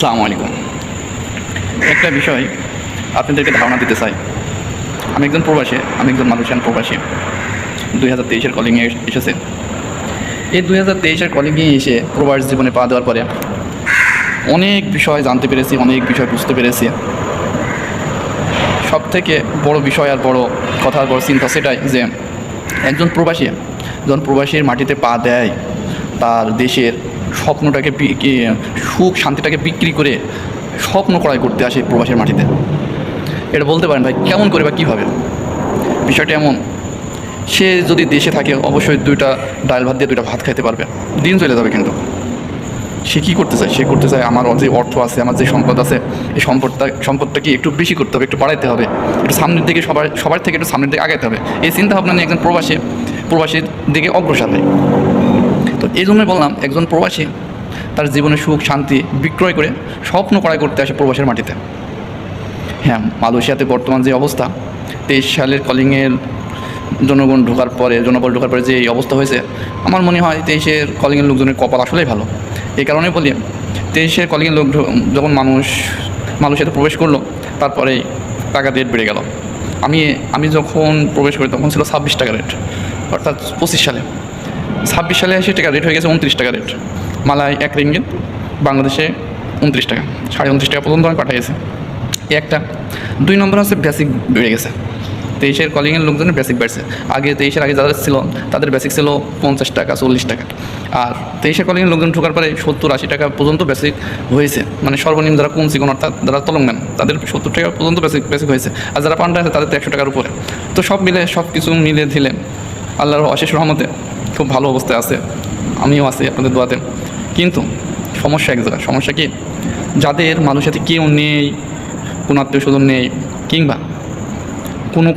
আসসালামু আলাইকুম। একটা বিষয় আপনাদেরকে ধারণা দিতে চাই। আমি একজন প্রবাসী, আমি একজন মালয়েশিয়ান প্রবাসী। 2023-এর কলিংয়ে এসেছে। এই 2023-এর কলিংয়ে এসে প্রবাস জীবনে পা দেওয়ার পরে অনেক বিষয় জানতে পেরেছি, অনেক বিষয় বুঝতে পেরেছি। সবথেকে বড় বিষয় আর বড় কথা, বড় চিন্তা সেটাই যে একজন প্রবাসী যখন প্রবাসীর মাটিতে পা দেয়, তার দেশের স্বপ্নটাকে সুখ শান্তিটাকে বিক্রি করে স্বপ্ন ক্রয় করতে আসে প্রবাসের মাটিতে। এটা বলতে পারেন ভাই কেমন করে বা কীভাবে? বিষয়টা এমন, সে যদি দেশে থাকে অবশ্যই দুইটা ডাল ভাত দিয়ে দুইটা ভাত খাইতে পারবে, দিন চলে যাবে। কিন্তু সে কী করতে চায়? সে করতে চায় আমার যে অর্থ আছে, আমার যে সম্পদ আছে, এই সম্পদটাকে একটু বেশি করতে হবে, একটু বাড়াইতে হবে, একটু সামনের দিকে সবার থেকে একটু সামনের দিকে আগাইতে হবে। এই চিন্তা ভাবনা নিয়ে একজন প্রবাসীর দিকে অগ্রসর হয়। তো এই জন্যই বললাম, একজন প্রবাসী তার জীবনে সুখ শান্তি বিক্রয় করে স্বপ্ন ক্রয় করতে আসে প্রবাসের মাটিতে। হ্যাঁ, মালয়েশিয়াতে বর্তমান যে অবস্থা, 23 সালের কলিংয়ের জনবল ঢোকার পরে যে এই অবস্থা হয়েছে, আমার মনে হয় 23-এর কলিংয়ের লোকজনের কপাল আসলেই ভালো। এই কারণে বলি, 23-এর কলিংয়ের লোক যখন মালয়েশিয়াতে প্রবেশ করলো, তারপরেই টাকা রেট বেড়ে গেল। আমি যখন প্রবেশ করি তখন ছিল 26 টাকা রেট, অর্থাৎ 26 সালে এসে টাকা রেট হয়ে গেছে 29 টাকা রেট। মালাই 1 রিঙ্গিত বাংলাদেশে 29 টাকা, 29.5 টাকা পর্যন্ত আমি পাঠিয়েছি। একটা 2 নম্বর হচ্ছে বেসিক বেড়ে গেছে। 23-এর কলিংয়ের লোকজনের বেসিক বাড়ছে। আগে 23-এর আগে যারা ছিল তাদের বেসিক ছিল 50 টাকা 40 টাকা, আর 23-এর কলিংয়ের লোকজন ঢোকার পরে 70-80 টাকা পর্যন্ত বেসিক হয়েছে। মানে সর্বনিম্ন যারা কোন চিকন অর্থাৎ যারা তলংম্যান তাদের 70 টাকা পর্যন্ত বেসিক হয়েছে, আর যারা পান্ডা আছে তাদের তো 100 টাকার উপরে। তো সব কিছু মিলে ঢিলে আল্লাহর অশেষ রহমতে খুব ভালো অবস্থায় আছে, আমিও আছি আপনাদের দোয়াতে। কিন্তু সমস্যা এক জায়গায়। সমস্যা কি? যাদের মানুষের সাথে কেউ নেই, কোনো আত্মীয় স্বজন নেই, কিংবা কোনো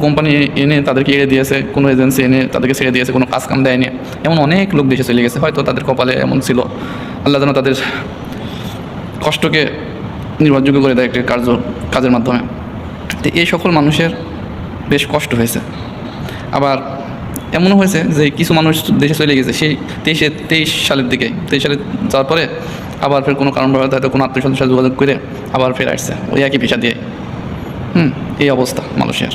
কোম্পানি এনে তাদেরকে এড়ে দিয়েছে, কোনো এজেন্সি এনে তাদেরকে ছেড়ে দিয়েছে, কোনো কাজ কাম দেয়নি, এমন অনেক লোক দেশে চলে গেছে। হয়তো তাদের কপালে এমন ছিল, আল্লাহ যেন তাদের কষ্টকে নির্ভরযোগ্য করে দেয় একটি কাজের মাধ্যমে। তো এই সকল মানুষের বেশ কষ্ট হয়েছে। আবার এমনও হয়েছে যে কিছু মানুষ দেশে চলে গেছে সেই 23 সালের দিকে। 23 সালে যাওয়ার পরে আবার ফের কোনো কারণভাবে হয়তো কোনো আত্মীয় স্বজনের সাথে যোগাযোগ করে আবার ফের আসছে ওই একই পেশা দিয়ে। এই অবস্থা মানুষের।